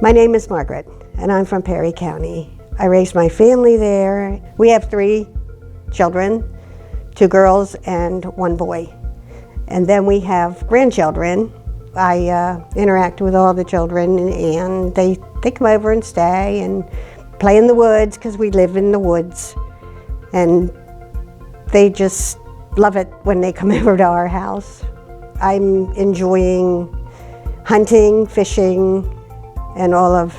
My name is Margaret, and I'm from Perry County. I raised my family there. We have 3 children, 2 girls and 1 boy. And then we have grandchildren. I interact with all the children, and they come over and stay and play in the woods because we live in the woods. And they just love it when they come over to our house. I'm enjoying hunting, fishing, and all of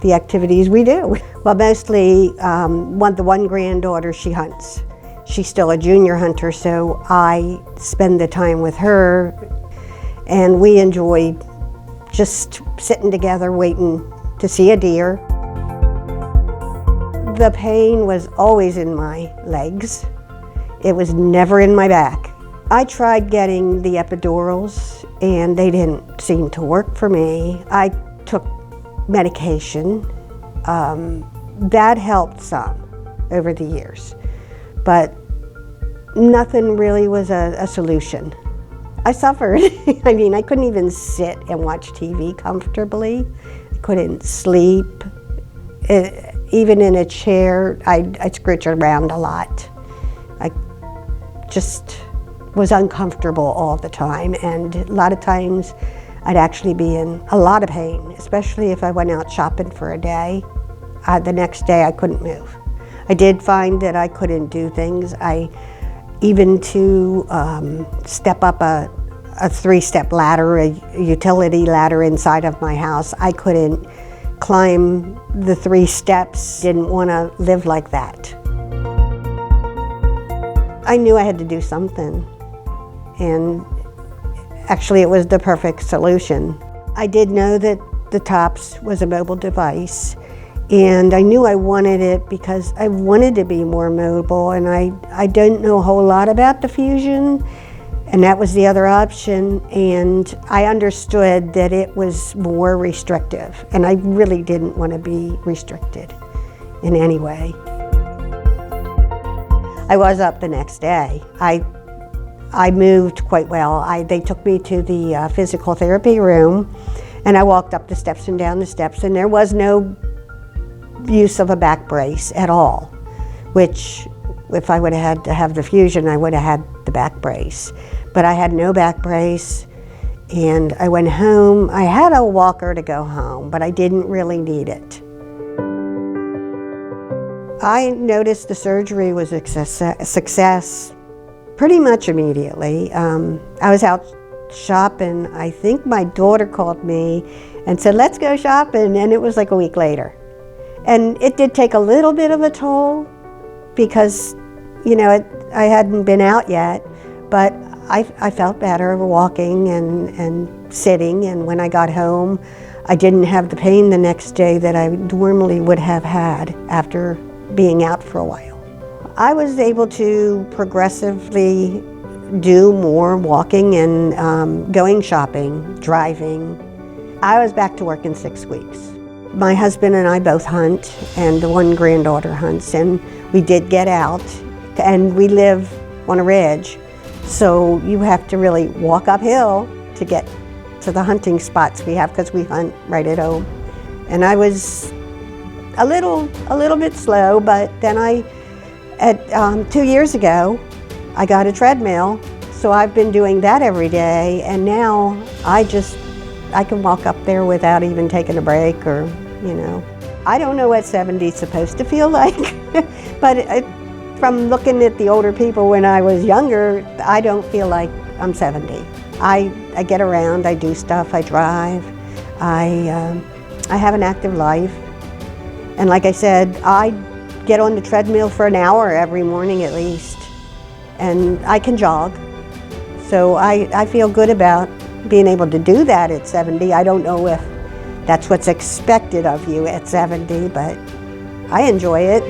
the activities we do. Well, mostly the one granddaughter, she hunts. She's still a junior hunter, so I spend the time with her, and we enjoy just sitting together waiting to see a deer. The pain was always in my legs. It was never in my back. I tried getting the epidurals, and they didn't seem to work for me. I took medication. That helped some over the years, but nothing really was a solution. I suffered. I mean, I couldn't even sit and watch TV comfortably. I couldn't sleep. Even in a chair, I scritched around a lot. I just was uncomfortable all the time, and a lot of times I'd actually be in a lot of pain, especially if I went out shopping for a day. The next day I couldn't move. I did find that I couldn't do things. Even to step up a 3-step ladder, a utility ladder inside of my house, I couldn't climb the 3 steps. Didn't want to live like that. I knew I had to do something, and actually it was the perfect solution. I did know that the TOPS was a mobile device, and I knew I wanted it because I wanted to be more mobile, and I didn't know a whole lot about the Fusion, and that was the other option, and I understood that it was more restrictive, and I really didn't want to be restricted in any way. I was up the next day. I moved quite well. They took me to the physical therapy room, and I walked up the steps and down the steps, and there was no use of a back brace at all, which if I would have had to have the Fusion, I would have had the back brace. But I had no back brace, and I went home. I had a walker to go home, but I didn't really need it. I noticed the surgery was a success pretty much immediately. I was out shopping. I think my daughter called me and said, "Let's go shopping," and it was like a week later. And it did take a little bit of a toll because, I hadn't been out yet, but I felt better walking and sitting, and when I got home, I didn't have the pain the next day that I normally would have had after being out for a while. I was able to progressively do more walking and going shopping, driving. I was back to work in 6 weeks. My husband and I both hunt, and the one granddaughter hunts, and we did get out, and we live on a ridge, so you have to really walk uphill to get to the hunting spots we have because we hunt right at home. And I was a little bit slow, but then 2 years ago, I got a treadmill, so I've been doing that every day, and now I can walk up there without even taking a break or. I don't know what 70 is supposed to feel like, but from looking at the older people when I was younger, I don't feel like I'm 70. I get around, I do stuff, I drive, I have an active life, and like I said, I get on the treadmill for an hour every morning at least, and I can jog, so I feel good about being able to do that at 70. I don't know if that's what's expected of you at 70, but I enjoy it.